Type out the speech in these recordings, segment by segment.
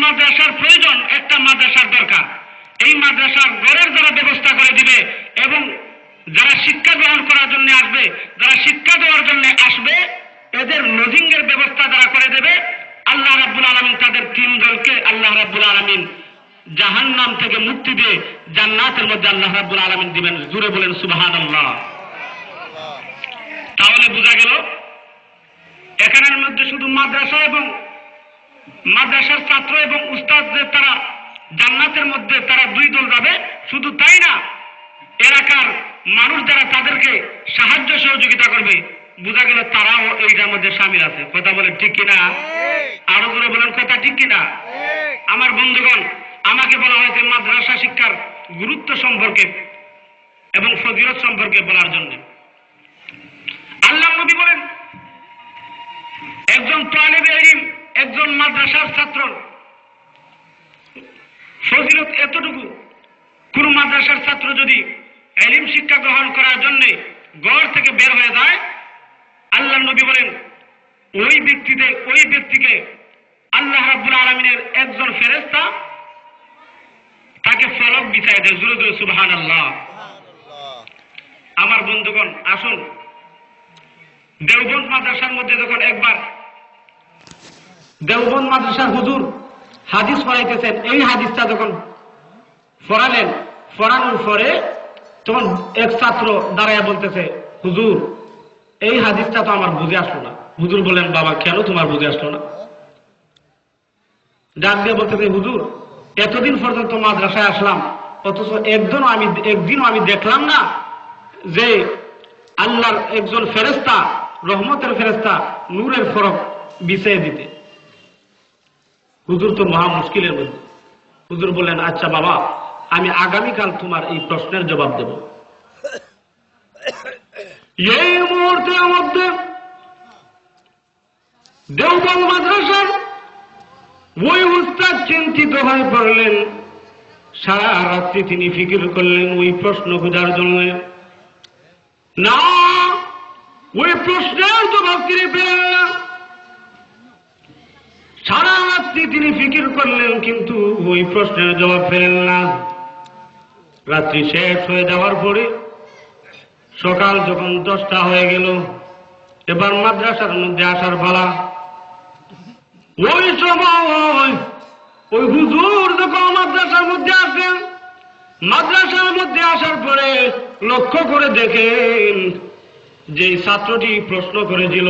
মাদ্রাসার প্রয়োজন, একটা মাদ্রাসার দরকার। এই মাদ্রাসার ঘরের যারা ব্যবস্থা করে দিবে এবং যারা শিক্ষা গ্রহণ করার জন্য আসবে, যারা শিক্ষা দেওয়ার জন্য আসবে, এদের লজিংয়ের ব্যবস্থা যারা করে দেবে, আল্লাহ রাব্বুল আলামিন তাদের তিন দলকে আল্লাহ রাব্বুল আলামিন জাহান্নাম থেকে মুক্তি দিয়ে জান্নাতের মধ্যে আল্লাহ রাব্বুল আলামিন দিবেন। জুড়ে বলেন সুবহানাল্লাহ। তাহলে বোঝা গেল এখানের মধ্যে শুধু মাদ্রাসা এবং মাদ্রাসার ছাত্র এবং উস্তাদদের তারা জান্নাতের মধ্যে তারা দুই দল যাবে, শুধু তাই না, এলাকার মানুষ যারা তাদেরকে সাহায্য সহযোগিতা করবে, বোঝা গেল তারাও এইটার মধ্যে শামিল আছে। কথা বলেন ঠিক কিনা? আরো করে বলেন কথা ঠিক কিনা? আমার বন্ধুগণ, আমাকে বলা হয়েছে মাদ্রাসা শিক্ষার গুরুত্ব সম্পর্কে এবং ফজিলত সম্পর্কে বলার জন্য। আল্লাহ নবী বলেন, একজন তালিবে ইলম, একজন মাদ্রাসার ছাত্র ফজিলত এতটুকু, কোন মাদ্রাসার ছাত্র যদি ইলম শিক্ষা গ্রহণ করার জন্য ঘর থেকে বের হয়ে যায়, আল্লাহ নবী বলেন ওই ব্যক্তিকে আল্লাহ রাব্বুল আলামিনের একজন ফেরেশতা তাকে ফলক বিছায় দেয়। জোরে জোরে সুবহানাল্লাহ। আমার বন্ধুগণ, আসুন দেওবন্দ মাদ্রাসার মধ্যে যখন একবার দেওবন্দ মাদ্রাসার হুজুর হাদিস পড়াইতেছেন, এই হাদিসটা যখন পড়ালেন, পড়ানোর পরে তখন এক ছাত্র দাঁড়াইয়া বলতেছে, হুজুর এই হাদিসটা তো আমার বুঝে আসলো না। হুজুর বলেন, বাবা কেন তোমার বুঝে আসলো না? ডাক দিয়ে বলতেছে, হুজুর এতদিন পর্যন্ত মাদ্রাসায় আসলাম, অথচ একদিনও আমি দেখলাম না যে আল্লাহর একজন ফেরেশতা, রহমতের ফেরেশতা নূরের ফরক বিছিয়ে দিতে। হুজুর তো মহা মুশকিলের মধ্যে। হুজুর বললেন, আচ্ছা বাবা, আমি আগামীকাল তোমার এই প্রশ্নের জবাব দেব। এই মুহূর্তের মধ্যে দেওবন্দ মাদ্রাসার ওই উস্তাদ চিন্তিত হয়ে পড়লেন। সারা রাত্রি তিনি ফিকির করলেন ওই প্রশ্ন খোঁজার জন্য। না, ওই প্রশ্নের জবাব তিনি পেলেন না। সারা রাত্রি তিনি ফিকির করলেন, কিন্তু ওই প্রশ্নের জবাব পেলেন না। রাত্রি শেষ হয়ে যাওয়ার পরে সকাল যখন 10টা হয়ে গেল, এবার মাদ্রাসার মধ্যে আসার পালা। ওই সময় ওই হুজুর যখন মাদ্রাসার মধ্যে আসেন, মাদ্রাসার মধ্যে আসার পরে লক্ষ্য করে দেখেন যে ছাত্রটি প্রশ্ন করেছিল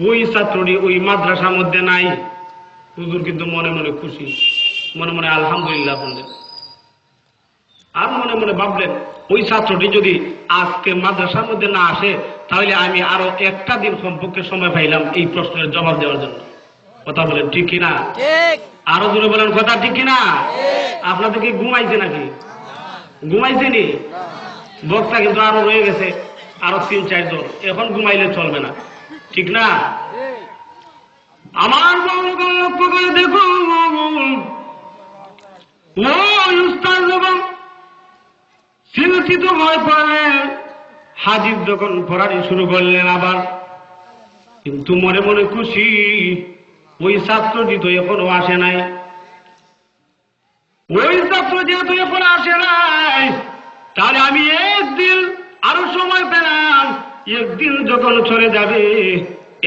ওই ছাত্রটি ওই মাদ্রাসার মধ্যে নাই। হুজুর কিন্তু মনে মনে খুশি, মনে মনে আলহামদুলিল্লাহ বললেন। আর মনে মনে ভাবলেন, ওই ছাত্রটি যদি আজকে মাদ্রাসার মধ্যে না আসে, তাহলে আমি আরো একটা দিন কমপক্ষে সময় পাইলাম এই প্রশ্নের জবাব দেওয়ার জন্য। কথা বলেন ঠিক কিনা? আরো জোরে বলেন কথা ঠিক কিনা? আপনাদের কি ঘুমাইছে নাকি? ঘুমাইছেনি? বক্তা কিন্তু আরো রয়ে গেছে, আরো 3-4 জন। এখন ঘুমাইলে চলবে না, ঠিক না? আমার বন্ধুগণ লক্ষ্য করে দেখুন, ওই উস্তাদ যখন চিন্তিত হয়ে পড়লেন, হাজির যখন পড়ানি শুরু করলেন আবার, কিন্তু মনে মনে খুশি, ওই ছাত্রটি তো এখনো আসে নাই। ওই ছাত্র যেহেতু এখন আসে নাই, তাহলে আমি একদিন আরো সময় পেলাম। একদিন যখন চলে যাবে,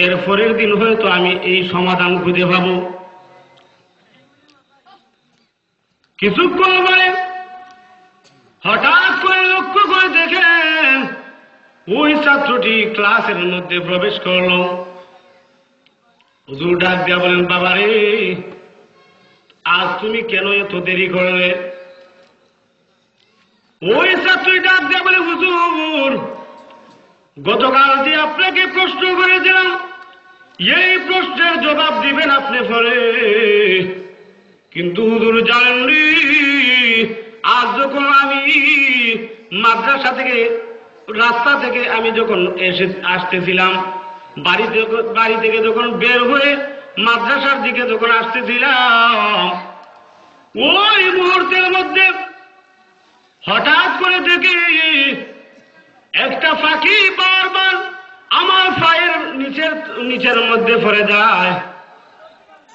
এর পরের দিন হয়তো আমি এই সমাধান খুঁজে পাবো। কিছুক্ষণ পরে হঠাৎ করে লক্ষ্য করে দেখেন ওই ছাত্রটি ক্লাসের মধ্যে প্রবেশ করলো। হুজুর ডাক দিয়া বলেন, বাবা রে, আজ তুমি কেন এত দেরি করলে? ওই ছাত্রী ডাক দিয়া বলে, হুজুর গতকাল যে আপনাকে প্রশ্ন করেছিলাম, এই প্রশ্নের জবাব দিবেন আপনি পরে, কিন্তু হুজুর জানেননি, আজ যখন আমি মাদ্রাসা থেকে রাস্তা থেকে আমি যখন আসতেছিলাম, বাড়ি থেকে যখন বের হয়ে মাদ্রাসার দিকে যখন আসতেছিলাম, ওই মুহূর্তের মধ্যে হঠাৎ করে দেখি একটা পাখি বারবার আমার পায়ের নিচের মধ্যে পড়ে যায়।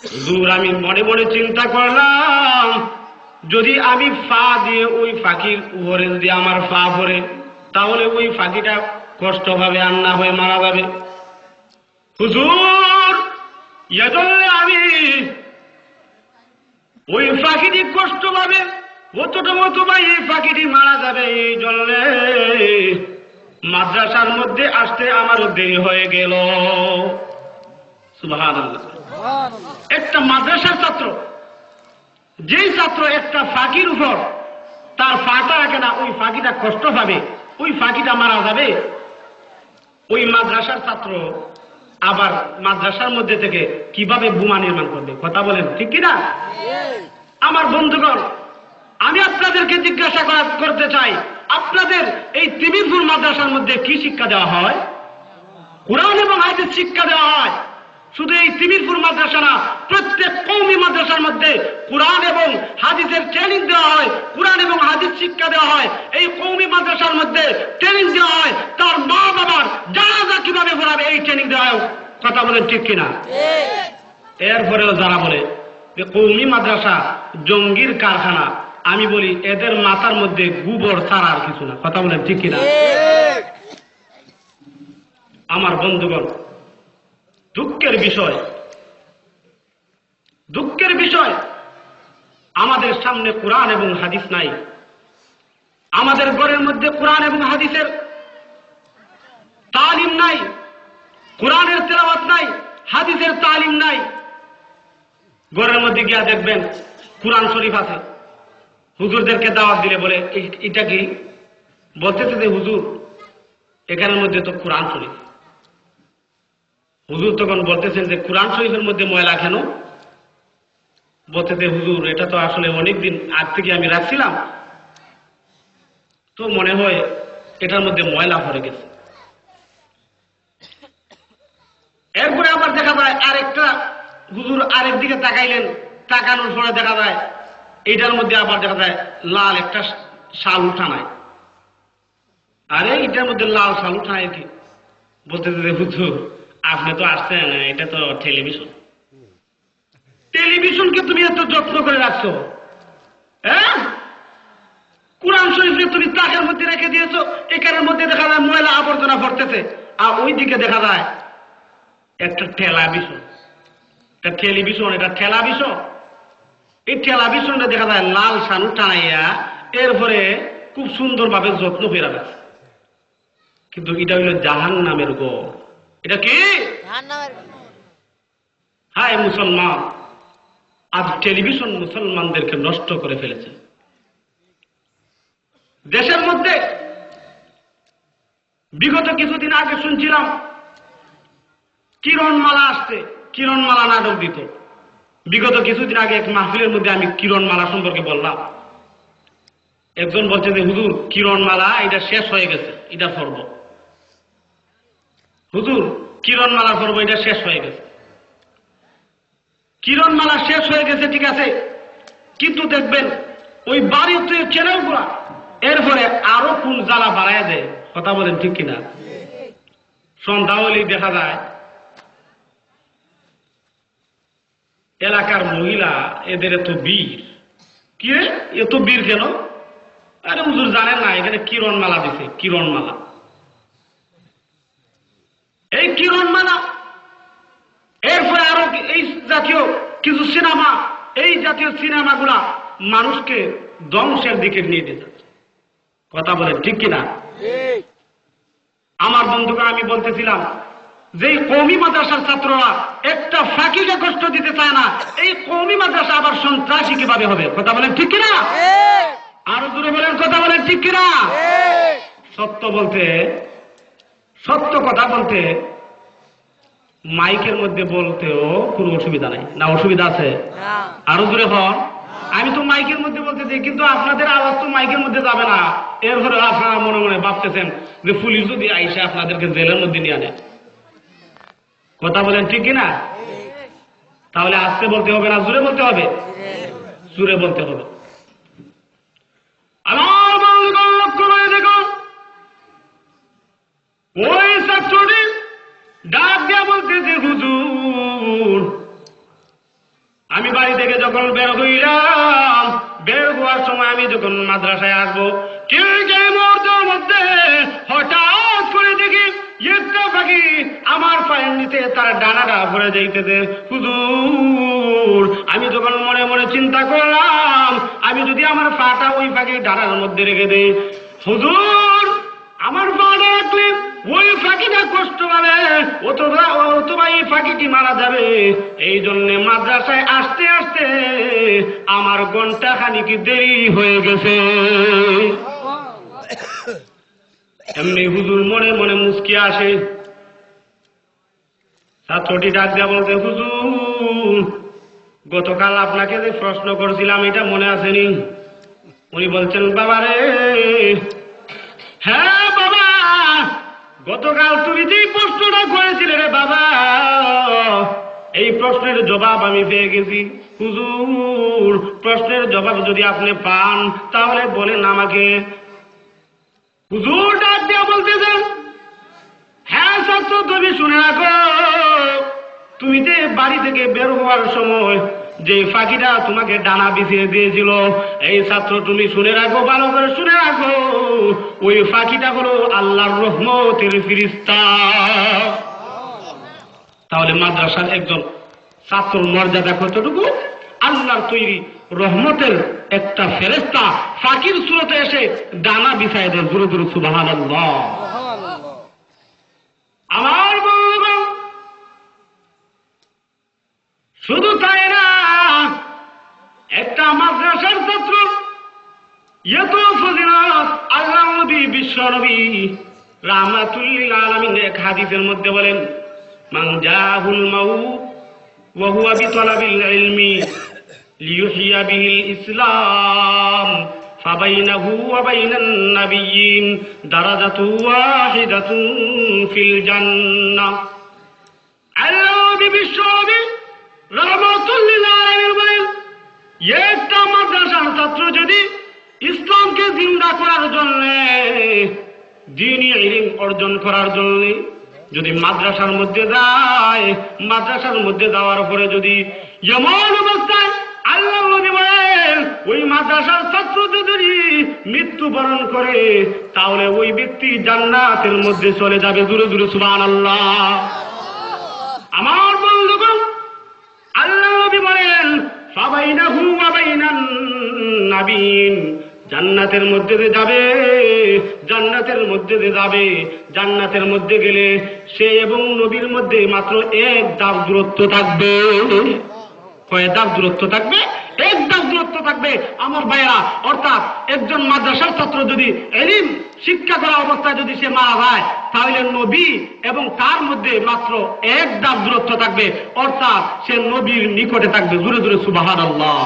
হুজুর আমি মনে মনে চিন্তা করলাম, যদি আমি ফা দিয়ে ওই ফাঁকির উপরে যদি আমার ফা পড়ে, তাহলে ওই ফাঁকিটা কষ্ট হবে, আর না হয়ে মারা যাবে। হুজুর এজন্য আমি ওই ফাঁকিটি কষ্ট পাবে, অথবা এই ফাঁকিটি মারা যাবে, এই জন্য মাদ্রাসার মধ্যে আসতে আমারও দেরি হয়ে গেল। সুবহানাল্লাহ। একটা মাদ্রাসার ছাত্র, যেই ছাত্র একটা ফাঁকির উপর তার ফাঁটা রাখে না, ওই ফাঁকিটা কষ্ট পাবে, ওই ফাঁকিটা মারা যাবে, ওই মাদ্রাসার ছাত্র আবার মাদ্রাসার মধ্যে থেকে কিভাবে বোমা নির্মাণ করবে? কথা বলেন ঠিক কিনা? আমার বন্ধুগণ, আমি আপনাদেরকে জিজ্ঞাসা করতে চাই, আপনাদের এই তিমিরপুর মাদ্রাসার মধ্যে কি শিক্ষা দেওয়া হয়? কুরআন এবং হাদিস শিক্ষা দেওয়া হয়। শুধু এই তিমিরপুর মাদ্রাসা না, প্রত্যেক কওমি মাদ্রাসার মধ্যে কোরআন এবং হাদিসের ট্রেনিং দেওয়া হয়, কোরআন এবং হাদিস শিক্ষা দেওয়া হয়। এই কওমি মাদ্রাসার মধ্যে ট্রেনিং দেওয়া হয়, তার মা বাবার জানাজা কিভাবে পড়াবে এই ট্রেনিং দেওয়া হয়। কথা বলেন ঠিক কিনা? এরপরেও যারা বলে যে কওমি মাদ্রাসা জঙ্গির কারখানা, আমি বলি এদের মাথার মধ্যে গোবর ছাড়া আর কিছু না। কথা বলেন ঠিক কিনা? আমার বন্ধুগণ, দুঃখের বিষয় আমাদের সামনে কোরআন এবং হাদিস নাই। আমাদের ঘরের মধ্যে কোরআন এবং হাদিসের তালিম নাই, কোরআনের তেলাওয়াত নাই, হাদিসের তালিম নাই। ঘরের মধ্যে গিয়া দেখবেন কোরআন শরীফ আছে, হুজুরদেরকে দাওয়াত দিলে বলে এটা কি? বলতেছে যে হুজুর এখানের মধ্যে তো কোরআন শরীফ। হুজুর তখন বলতেছেন যে কোরআন শরীফের মধ্যে ময়লা কেন? বলতেছে হুজুর এটা তো আসলে অনেকদিন আগ থেকে আমি রাখছিলাম, তো মনে হয় এটার মধ্যে ময়লা ভরে গেছে। এরপরে আবার দেখা যায় আরেকটা হুজুর আরেক দিকে তাকাইলেন, তাকানোর পরে দেখা যায় এটার মধ্যে আবার দেখা যায় লাল একটা শাল উঠানায়। আরে এটার মধ্যে লাল শাল উঠানায় কি? বলতেছে যে হুজুর আপনি তো আসছেন, এটা তো টেলিভিশন। টেলিভিশনকে তুমি এত যত্ন করে রাখছো, হ্যাঁ? কোরআন শরীফকে তুমি তাকের মধ্যে রেখে দিয়েছো, এখানের মধ্যে দেখা যায় ময়লা আবর্জনা ভরতেছে, আর ওই দিকে দেখা যায় একটা টেলিভিশন। এটা টেলিভিশন, এটা টেলিভিশন। এই টেলিভিশনটা দেখা যায় লাল শানু টানাইয়া এরপরে খুব সুন্দরভাবে যত্ন করে রাখছে। কিন্তু এটা হইল জাহান্নামের ঘর। এটা কি? হায় মুসলমান, আজ টেলিভিশন মুসলমানদেরকে নষ্ট করে ফেলেছে। দেশের মধ্যে বিগত কিছুদিন আগে শুনছিলাম কিরণমালা আসছে, কিরণমালা নাটক দিত। বিগত কিছুদিন আগে এক মাহফিলের মধ্যে আমি কিরণমালা সম্পর্কে বললাম। একজন বলছে যে হুজুর কিরণমালা এটা শেষ হয়ে গেছে, এটা পর্ব। হুজুর কিরণমালা পর্ব এটা শেষ হয়ে গেছে। কিরণমালা শেষ হয়ে গেছে ঠিক আছে, কিন্তু দেখবেন ওই বাড়িতে চ্যানেলগুলা এরপরে আরো কোন জ্বালা বাড়ায় দেয়। কথা বলেন ঠিক কিনা? সন্ধ্যা হলেই দেখা যায় এলাকার মহিলা এদের এত বীর। কি রে এত বীর কেন? আরে হুজুর জানেন না এখানে কিরণমালা দিছে, কিরণমালা। এই কিরণমালা এরপরে আরো এই জাতীয় কিছু সিনেমা, এই জাতীয় সিনেমাগুলা মানুষকে ধ্বংসের দিকে নিয়ে যেতে। কথা বলেন ঠিক কিনা? আমার বন্ধুকে আমি বলতেছিলাম যে কওমি মাদ্রাসার ছাত্ররা একটা ফাঁকিকে কষ্ট দিতে চায় না, এই কওমি মাদ্রাসা আবার সন্ত্রাসী কিভাবে হবে? কথা বলেন ঠিক কিনা? আরো জোরে বলেন কথা বলেন ঠিক কিনা? সত্য বলতে, সত্য কথা বলতে মাইকের মধ্যে বলতেও কোনো অসুবিধা নাই। না অসুবিধা আছে? আরো জোরে হন। আমি তো মাইকের মধ্যে বলতেছি, কিন্তু আপনাদের আওয়াজ তো মাইকের মধ্যে যাবে না। এরপরে আপনারা মনে মনে ভাবতেছেন যে পুলিশ যদি আইসে আপনাদেরকে জেলের মধ্যে নিয়ে আনে। কথা বলেন ঠিক কিনা? তাহলে আস্তে বলতে হবে না জোরে বলতে হবে? জোরে বলতে হবে। আমার বন্ধুগণ লক্ষ্য করে দেখুন, ওই ছাত্রটি ডাক দিয়া বলতে যে হুজুর আমি বাড়ি থেকে যখন বের হইলাম, বের হওয়ার সময় আমি যখন মাদ্রাসায় আসবো, ঠিক এই মুহূর্তের মধ্যে হঠাৎ করে দেখি একটা পাখি আমার পায়ের নিচে তার ডানাটা ভরে যাইতেছে। হুজুর, আমি যখন মনে মনে চিন্তা করলাম, আমি যদি আমার পাটা ওই পাখির ডানার মধ্যে রেখে দেই, হুজুর আমার পাটা রাখলে ওই পাখিটা কষ্ট পাবে, অথবা এই পাখিটি মারা যাবে। এই জন্য মাদ্রাসায় আসতে আসতে আমার ঘন্টা খানিক দেরি হয়ে গেছে। এমনি হুজুর মনে মনে মুস্কি আসে। ছাত্রটি ডাক দিয়া বলতে, হুজুর গতকাল আপনাকে যে প্রশ্ন করছিলাম এটা মনে আসেনি? উনি বলছেন, বাবা রে, হ্যাঁ বাবা, গতকাল তুমি যে প্রশ্নটা করেছিলে রে বাবা, এই প্রশ্নের জবাব আমি পেয়ে গেছি। হুজুর প্রশ্নের জবাব যদি আপনি পান তাহলে বলেন আমাকে। হুজুর ডাক দিয়া বলতেছেন, হ্যাঁ ছাত্র, তুমি শুনে রাখো, তুমি যে বাড়ি থেকে বের হওয়ার সময় যে পাখিটা তোমাকে ডানা বিছিয়ে দিয়েছিল, এই ছাত্র তুমি শুনে রাখো, ভালো করে শুনে রাখো, ওই পাখিটা হলো আল্লাহর রহমতের ফেরেশতা। তাহলে মাদ্রাসার একজন ছাত্রর মর্যাদা কতটুকু? আল্লাহর তৈরি রহমতের একটা ফেরেশতা পাখির সুরতে এসে ডানা বিছায় দেন। জোরে জোরে সুবহানাল্লাহ। আমার বন্ধুগণ, শুধু তাই না, একটা মাদ্রাসার ছাত্র এত ফজিলত আল্লাহ নবী, বিশ্ব নবী রাহমাতুল লিল আলামিন এক হাদিসের মধ্যে বলেন, মান জাহুল মাউত ওয়া হুয়া বিতলাবিল ইলমি লিইহইয়া বিহিল ইসলাম ফাবাইনাহু ওয়া বাইনান নাবিয়্যিন দারাজাতু ওয়াহিদাতুন ফিল জান্নাহ। আল্লাহ নবী, বিশ্ব নবী রাহমাতুল লিল আলামিন বলেন, একটা মাদ্রাসার ছাত্র যদি ইসলামকে জিন্দা করার জন্য, দ্বীনি ইলম অর্জন করার জন্য যদি মাদ্রাসার মধ্যে যায়, মাদ্রাসার মধ্যে যাওয়ার পরে যদি এমন অবস্থায় আল্লাহ নবী বলেন ওই মাদ্রাসার ছাত্র যদি মৃত্যুবরণ করে, তাহলে ওই ব্যক্তি জান্নাতের মধ্যে চলে যাবে। জোরে জোরে সুবহানাল্লাহ। আমার বন্ধুগণ, আল্লাহ নবী বলেন ফাবাইনাহু ওয়া বাইনান নাবিয়্যিন, জান্নাতের মধ্যে দিয়ে যাবে, জান্নাতের মধ্যে দিয়ে যাবে। জান্নাতের মধ্যে গেলে সে এবং নবীর মধ্যে মাত্র এক ধাপ দূরত্ব থাকবে। কয় ধাপ দূরত্ব থাকবে? এক ধাপ দূরত্ব থাকবে। আমার ভাইরা, অর্থাৎ একজন মাদ্রাসার ছাত্র যদি ইলম শিক্ষা করা অবস্থায় যদি সে মারা যায়, তাহলে নবী এবং তার মধ্যে মাত্র এক ধাপ দূরত্ব থাকবে, অর্থাৎ সে নবীর নিকটে থাকবে। জোরে জোরে সুবহানাল্লাহ।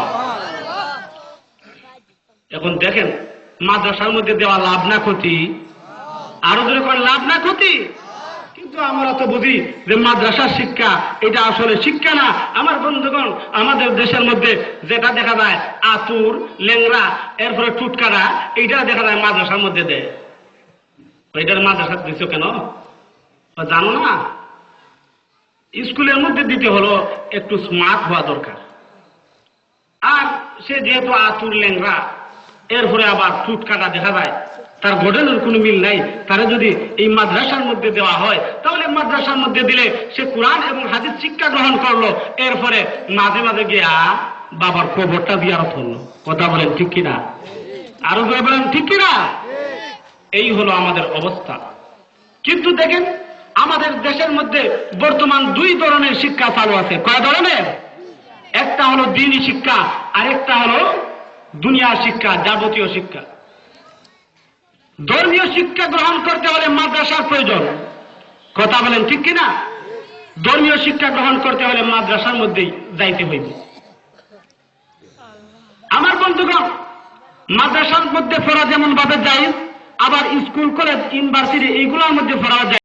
এখন দেখেন, মাদ্রাসার মধ্যে দেওয়া লাভ না ক্ষতি? আরো জোরে করে, লাভ না ক্ষতি? কিন্তু আমরা তো বুঝি যে মাদ্রাসার শিক্ষা এটা আসলে শিক্ষা না। আমার বন্ধুগণ, আমাদের দেশের মধ্যে যেটা দেখা যায় আতুর, লেংরা, এরপরে টুটকারা, এইটা দেখা যায় মাদ্রাসার মধ্যে দেয়। ওইটার মাদ্রাসা দিচ্ছ কেন জানো না? স্কুলের মধ্যে দিতে হলো একটু স্মার্ট হওয়া দরকার। আর সে যেহেতু আতুর, লেংরা, এরপরে আবার টুটকাটা দেখা যায়, তার গঠনের কোনো মিল নাই, তারা যদি এই মাদ্রাসার মধ্যে দেওয়া হয়, তাহলে মাদ্রাসার মধ্যে দিলে সে কোরআন এবং হাদিস শিক্ষা গ্রহণ করলো, এরপরে মাঝে মাঝে গিয়া বাবার কবরটা জিয়ারত হলো। কথা বলেন ঠিক কিনা? আরো বলেন ঠিক কিনা? এই হলো আমাদের অবস্থা। কিন্তু দেখেন, আমাদের দেশের মধ্যে বর্তমান দুই ধরনের শিক্ষা চালু আছে। কয় ধরনের? একটা হলো দ্বীনি শিক্ষা, আরেকটা হলো দুনিয়া শিক্ষা, যাবতীয় শিক্ষা। ধর্মীয় শিক্ষা গ্রহণ করতে হলে মাদ্রাসার প্রয়োজন। কথা বলেন ঠিক কিনা? ধর্মীয় শিক্ষা গ্রহণ করতে হলে মাদ্রাসার মধ্যেই যাইতে হইবে। আমার বন্ধুগণ, মাদ্রাসার মধ্যে পড়া যেমন ভাবে যায়, আবার স্কুল, কলেজ, ইউনিভার্সিটি এইগুলোর মধ্যে পড়া যায়।